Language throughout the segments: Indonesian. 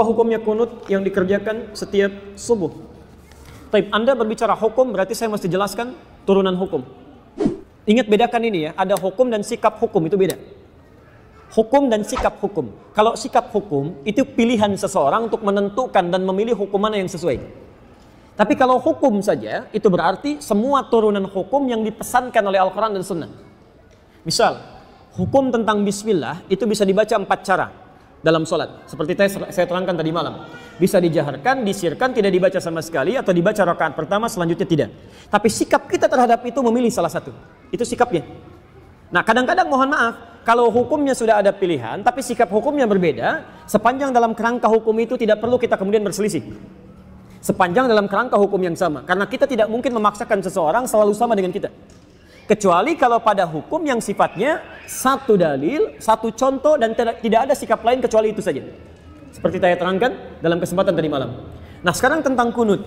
Apa hukumnya kunut yang dikerjakan setiap subuh? Taib, Anda berbicara hukum, berarti saya mesti jelaskan turunan hukum. Ingat, bedakan ini ya, ada hukum dan sikap hukum, itu beda. Hukum dan sikap hukum. Kalau sikap hukum, itu pilihan seseorang untuk menentukan dan memilih hukum mana yang sesuai. Tapi kalau hukum saja, itu berarti semua turunan hukum yang dipesankan oleh Al-Quran dan Sunnah. Misal, hukum tentang bismillah itu bisa dibaca 4 cara dalam sholat. Seperti saya terangkan tadi malam. Bisa dijaharkan, disirkan, tidak dibaca sama sekali, atau dibaca rakaat pertama, selanjutnya tidak. Tapi sikap kita terhadap itu memilih salah satu. Itu sikapnya. Nah, kadang-kadang mohon maaf, kalau hukumnya sudah ada pilihan, tapi sikap hukumnya berbeda, sepanjang dalam kerangka hukum itu tidak perlu kita kemudian berselisih. Sepanjang dalam kerangka hukum yang sama. Karena kita tidak mungkin memaksakan seseorang selalu sama dengan kita. Kecuali kalau pada hukum yang sifatnya satu dalil, satu contoh, dan tidak ada sikap lain kecuali itu saja. Seperti saya terangkan dalam kesempatan tadi malam. Nah, sekarang tentang kunut.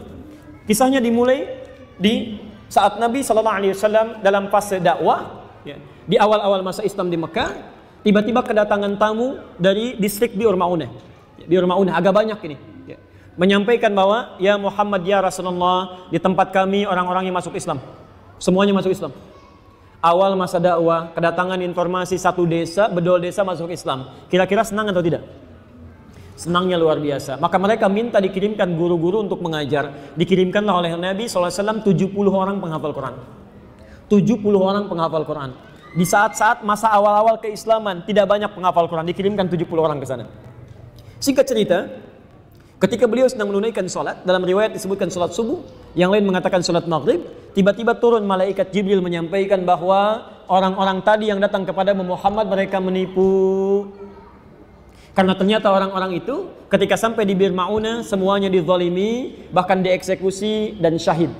Kisahnya dimulai di saat Nabi SAW dalam fase dakwah, ya, di awal-awal masa Islam di Mekah, tiba-tiba kedatangan tamu dari distrik Bi'ur Ma'unah. Bi'ur Ma'unah agak banyak ini. Ya. Menyampaikan bahwa, ya Muhammad, ya Rasulullah, di tempat kami orang-orang yang masuk Islam. Semuanya masuk Islam. Awal masa dakwah, kedatangan informasi satu desa, bedol desa masuk Islam. Kira-kira senang atau tidak? Senangnya luar biasa. Maka mereka minta dikirimkan guru-guru untuk mengajar. Dikirimkanlah oleh Nabi SAW 70 orang penghafal Quran. 70 orang penghafal Quran. Di saat-saat masa awal-awal keislaman, tidak banyak penghafal Quran. Dikirimkan 70 orang ke sana. Singkat cerita, ketika beliau sedang menunaikan sholat, dalam riwayat disebutkan sholat subuh, yang lain mengatakan sholat maghrib, tiba-tiba turun malaikat Jibril menyampaikan bahwa orang-orang tadi yang datang kepada Muhammad, mereka menipu. Karena ternyata orang-orang itu ketika sampai di Bir Ma'unah semuanya dizalimi, bahkan dieksekusi dan syahid.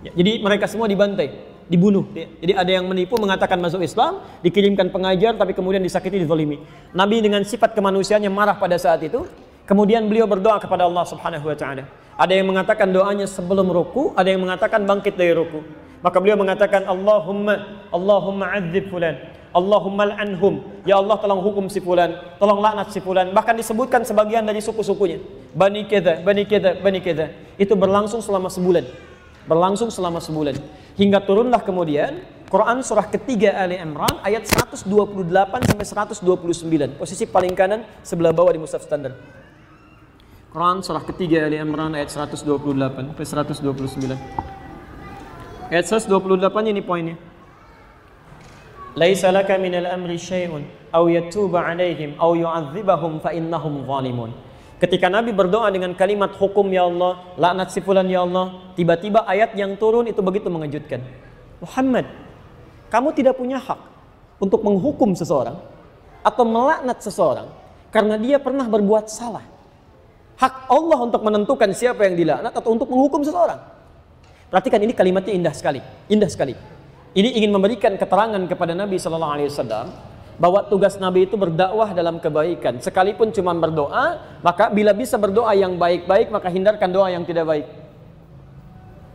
Ya, jadi mereka semua dibantai, dibunuh. Jadi ada yang menipu mengatakan masuk Islam, dikirimkan pengajar tapi kemudian disakiti, dizalimi. Nabi dengan sifat kemanusiaannya marah pada saat itu. Kemudian beliau berdoa kepada Allah Subhanahu wa taala. Ada yang mengatakan doanya sebelum ruku, ada yang mengatakan bangkit dari ruku. Maka beliau mengatakan Allahumma adzib fulan, Allahumma al'anhum. Ya Allah, tolong hukum si fulan, tolong laknat si fulan. Bahkan disebutkan sebagian dari suku-sukunya. Bani kedha, bani kedha, bani kedha. Itu berlangsung selama sebulan. Berlangsung selama sebulan. Hingga turunlah kemudian Quran surah ketiga Ali Imran ayat 128 sampai 129. Posisi paling kanan sebelah bawah di mushaf standar. Quran surah ketiga Ali Imran ayat 128 sampai 129. Ayat 128 ini poinnya. Laisa laka minal amri syai'un aw yatuba 'alaihim aw yu'adzibahum fa innahum zalimun. Ketika Nabi berdoa dengan kalimat hukum ya Allah, laknat si fulan ya Allah, tiba-tiba ayat yang turun itu begitu mengejutkan. Muhammad, kamu tidak punya hak untuk menghukum seseorang atau melaknat seseorang karena dia pernah berbuat salah. Hak Allah untuk menentukan siapa yang dilaknat atau untuk menghukum seseorang. Perhatikan, ini kalimatnya indah sekali. Indah sekali. Ini ingin memberikan keterangan kepada Nabi SAW bahwa tugas Nabi itu berdakwah dalam kebaikan. Sekalipun cuma berdoa, maka bila bisa berdoa yang baik-baik, maka hindarkan doa yang tidak baik.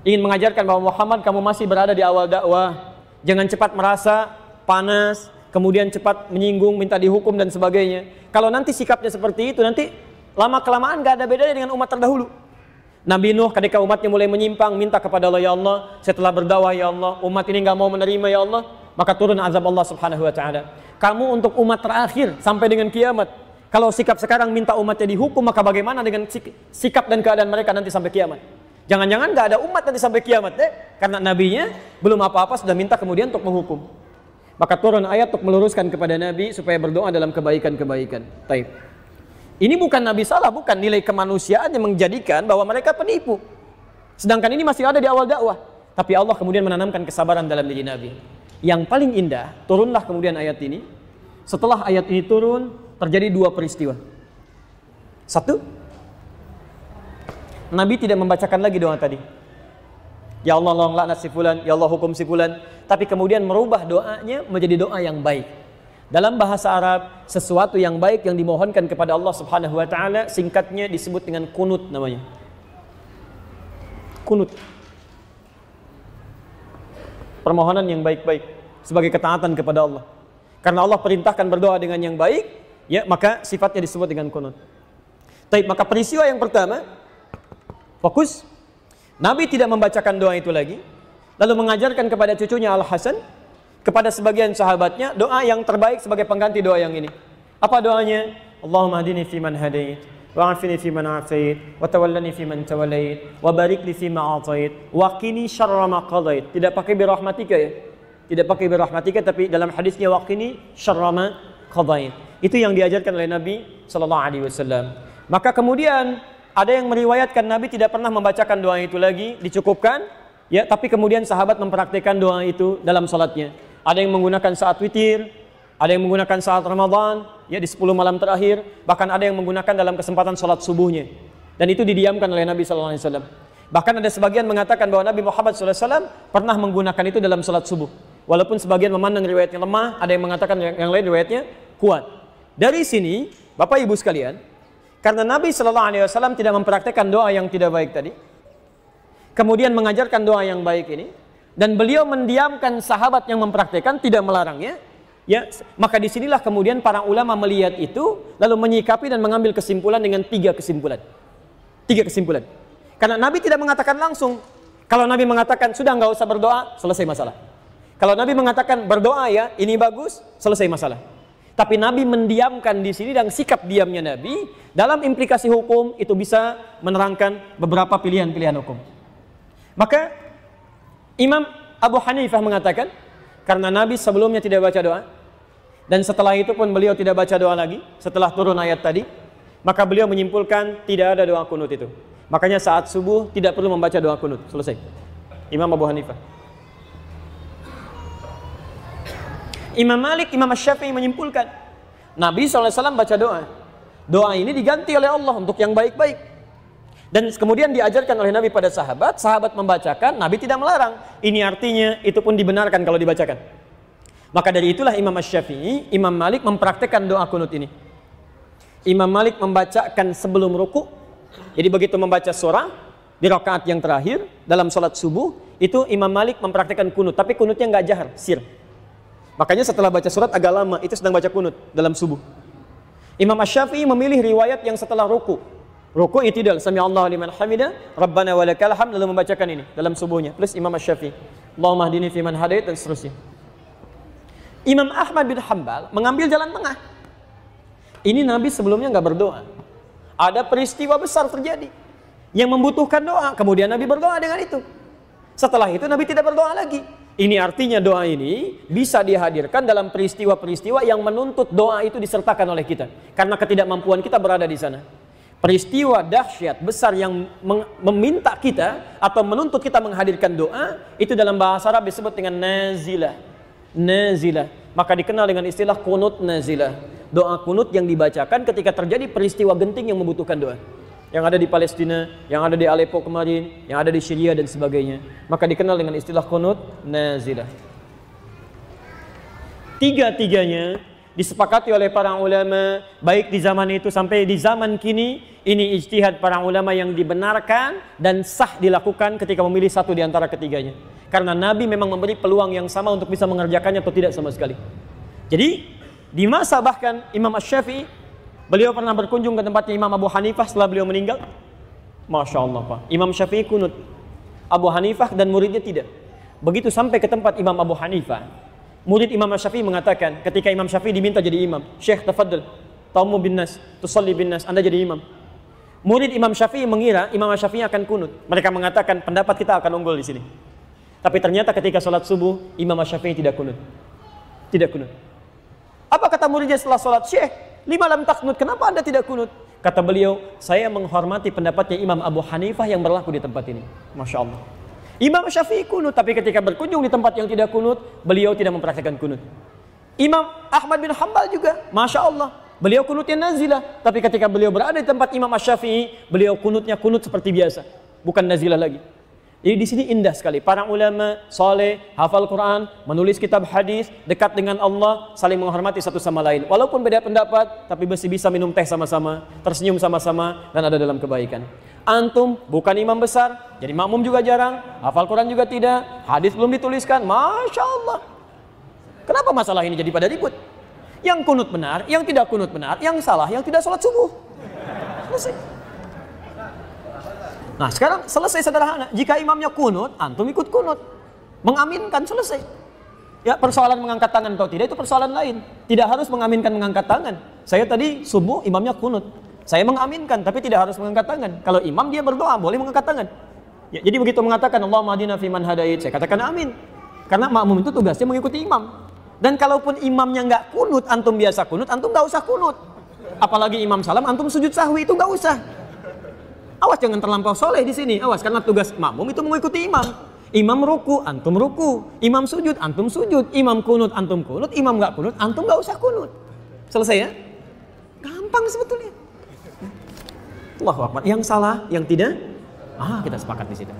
Ingin mengajarkan bahwa Muhammad, kamu masih berada di awal dakwah. Jangan cepat merasa panas, kemudian cepat menyinggung, minta dihukum dan sebagainya. Kalau nanti sikapnya seperti itu, nanti lama-kelamaan gak ada bedanya dengan umat terdahulu. Nabi Nuh ketika umatnya mulai menyimpang, minta kepada Allah, ya Allah, setelah berdakwah ya Allah, umat ini gak mau menerima ya Allah, maka turun azab Allah Subhanahu wa taala. Kamu untuk umat terakhir sampai dengan kiamat. Kalau sikap sekarang minta umatnya dihukum, maka bagaimana dengan sikap dan keadaan mereka nanti sampai kiamat? Jangan-jangan gak ada umat nanti sampai kiamat, karena nabinya belum apa-apa sudah minta kemudian untuk menghukum. Maka turun ayat untuk meluruskan kepada Nabi supaya berdoa dalam kebaikan-kebaikan. Taib. Ini bukan Nabi salah, bukan, nilai kemanusiaan yang menjadikan bahwa mereka penipu. Sedangkan ini masih ada di awal dakwah. Tapi Allah kemudian menanamkan kesabaran dalam diri Nabi. Yang paling indah, turunlah kemudian ayat ini. Setelah ayat ini turun, terjadi dua peristiwa. Satu, Nabi tidak membacakan lagi doa tadi. Ya Allah, tolong laknat si fulan, ya Allah hukum si fulan. Tapi kemudian merubah doanya menjadi doa yang baik. Dalam bahasa Arab, sesuatu yang baik yang dimohonkan kepada Allah Subhanahu wa taala singkatnya disebut dengan kunut namanya. Kunut. Permohonan yang baik-baik sebagai ketaatan kepada Allah. Karena Allah perintahkan berdoa dengan yang baik, ya maka sifatnya disebut dengan kunut. Taib, maka peristiwa yang pertama, fokus, Nabi tidak membacakan doa itu lagi, lalu mengajarkan kepada cucunya Al-Hasan, kepada sebagian sahabatnya, doa yang terbaik sebagai pengganti doa yang ini. Apa doanya? Allahumma hadini fiman hadait, wa afini fiman afait, wa tawallani fiman tawallait, wa barik li fima atait, wa qini syarra ma qadait. Tidak pakai birahmatika ya. Tidak pakai birahmatika, tapi dalam hadisnya wa qini syarra ma qadait. Itu yang diajarkan oleh Nabi sallallahu alaihi wasallam. Maka kemudian ada yang meriwayatkan Nabi tidak pernah membacakan doa itu lagi, dicukupkan ya, tapi kemudian sahabat mempraktikkan doa itu dalam salatnya. Ada yang menggunakan saat witir, ada yang menggunakan saat Ramadan, ya di 10 malam terakhir, bahkan ada yang menggunakan dalam kesempatan salat subuhnya. Dan itu didiamkan oleh Nabi sallallahu alaihi wasallam. Bahkan ada sebagian mengatakan bahwa Nabi Muhammad sallallahu alaihi wasallam pernah menggunakan itu dalam salat subuh. Walaupun sebagian memandang riwayatnya lemah, ada yang mengatakan yang lain riwayatnya kuat. Dari sini, Bapak Ibu sekalian, karena Nabi sallallahu alaihi wasallam tidak mempraktikkan doa yang tidak baik tadi, kemudian mengajarkan doa yang baik ini, dan beliau mendiamkan sahabat yang mempraktikkan, tidak melarangnya, ya, maka disinilah kemudian para ulama melihat itu, lalu menyikapi dan mengambil kesimpulan dengan 3 kesimpulan. 3 kesimpulan. Karena Nabi tidak mengatakan langsung. Kalau Nabi mengatakan sudah nggak usah berdoa, selesai masalah. Kalau Nabi mengatakan berdoa ya, ini bagus, selesai masalah. Tapi Nabi mendiamkan di sini, dan sikap diamnya Nabi dalam implikasi hukum itu bisa menerangkan beberapa pilihan-pilihan hukum. Maka Imam Abu Hanifah mengatakan, karena Nabi sebelumnya tidak baca doa, dan setelah itu pun beliau tidak baca doa lagi, setelah turun ayat tadi, maka beliau menyimpulkan tidak ada doa kunut itu. Makanya saat subuh tidak perlu membaca doa kunut. Selesai. Imam Abu Hanifah. Imam Malik, Imam Syafi'i menyimpulkan, Nabi SAW baca doa. Doa ini diganti oleh Allah untuk yang baik-baik. Dan kemudian diajarkan oleh Nabi pada sahabat, sahabat membacakan, Nabi tidak melarang. Ini artinya itu pun dibenarkan kalau dibacakan. Maka dari itulah Imam Syafi'i, Imam Malik mempraktekkan doa kunut ini. Imam Malik membacakan sebelum ruku. Jadi begitu membaca surah di rakaat yang terakhir dalam sholat subuh, itu Imam Malik mempraktekkan kunut, tapi kunutnya nggak jahar, sir. Makanya setelah baca surat agak lama, itu sedang baca kunut dalam subuh. Imam Syafi'i memilih riwayat yang setelah ruku. Ruku i'tidal, sami Allahu liman hamidah, Rabbana walakal hamd, lalu membacakan ini dalam subuhnya. Plus Imam Syafi'i, Allahumma hdini fiman hadait, dan seterusnya. Imam Ahmad bin Hanbal mengambil jalan tengah. Ini Nabi sebelumnya nggak berdoa. Ada peristiwa besar terjadi yang membutuhkan doa, kemudian Nabi berdoa dengan itu. Setelah itu Nabi tidak berdoa lagi. Ini artinya doa ini bisa dihadirkan dalam peristiwa-peristiwa yang menuntut doa itu disertakan oleh kita, karena ketidakmampuan kita berada di sana. Peristiwa dahsyat besar yang meminta kita atau menuntut kita menghadirkan doa, itu dalam bahasa Arab disebut dengan nazilah. Nazilah, maka dikenal dengan istilah kunut nazilah. Doa kunut yang dibacakan ketika terjadi peristiwa genting yang membutuhkan doa. Yang ada di Palestina, yang ada di Aleppo kemarin, yang ada di Syria dan sebagainya, maka dikenal dengan istilah kunut nazilah. Tiga-tiganya disepakati oleh para ulama, baik di zaman itu sampai di zaman kini. Ini ijtihad para ulama yang dibenarkan dan sah dilakukan ketika memilih satu di antara ketiganya. Karena Nabi memang memberi peluang yang sama untuk bisa mengerjakannya atau tidak sama sekali. Jadi di masa bahkan Imam Syafi'i, beliau pernah berkunjung ke tempatnya Imam Abu Hanifah setelah beliau meninggal. Masya Allah Pak, Imam Syafi'i kunut, Abu Hanifah dan muridnya tidak. Begitu sampai ke tempat Imam Abu Hanifah, murid Imam Syafi'i mengatakan, ketika Imam Syafi'i diminta jadi imam, Syekh tafadhal, taumu bin nas, tusalli bin nas, Anda jadi imam. Murid Imam Syafi'i mengira Imam Syafi'i akan kunut. Mereka mengatakan pendapat kita akan unggul di sini. Tapi ternyata ketika sholat subuh, Imam Syafi'i tidak kunut. Tidak kunut. Apa kata muridnya setelah sholat? Syekh, lima lam taknut, kenapa Anda tidak kunut? Kata beliau, saya menghormati pendapatnya Imam Abu Hanifah yang berlaku di tempat ini. Masya Allah. Imam Syafi'i kunut, tapi ketika berkunjung di tempat yang tidak kunut, beliau tidak mempraktikkan kunut. Imam Ahmad bin Hanbal juga, Masya Allah, beliau kunutnya nazilah, tapi ketika beliau berada di tempat Imam Syafi'i, beliau kunutnya kunut seperti biasa, bukan nazilah lagi. Jadi di sini indah sekali, para ulama saleh, hafal Quran, menulis kitab hadis, dekat dengan Allah, saling menghormati satu sama lain. Walaupun beda pendapat, tapi masih bisa minum teh sama-sama, tersenyum sama-sama, dan ada dalam kebaikan. Antum bukan imam besar, jadi makmum juga jarang, hafal Quran juga tidak, hadis belum dituliskan, Masya Allah. Kenapa masalah ini jadi pada ribut? Yang kunut benar, yang tidak kunut benar, yang salah, yang tidak sholat subuh. Selesai. Nah sekarang selesai sederhana. Jika imamnya kunut, antum ikut kunut. Mengaminkan, selesai. Ya persoalan mengangkat tangan atau tidak itu persoalan lain. Tidak harus mengaminkan mengangkat tangan. Saya tadi subuh imamnya kunut. Saya mengaminkan tapi tidak harus mengangkat tangan. Kalau imam dia berdoa boleh mengangkat tangan. Ya, jadi begitu mengatakan Allahumma hadina fiman hadait, saya katakan amin. Karena makmum itu tugasnya mengikuti imam. Dan kalaupun imamnya nggak kunut, antum biasa kunut, antum nggak usah kunut. Apalagi imam salam, antum sujud sahwi itu nggak usah. Awas jangan terlampau soleh di sini. Awas karena tugas makmum itu mengikuti imam. Imam ruku, antum ruku. Imam sujud, antum sujud. Imam kunut, antum kunut. Imam nggak kunut, antum nggak usah kunut. Selesai ya? Gampang sebetulnya. Allahu Akbar. Yang salah, yang tidak, kita sepakat di situ.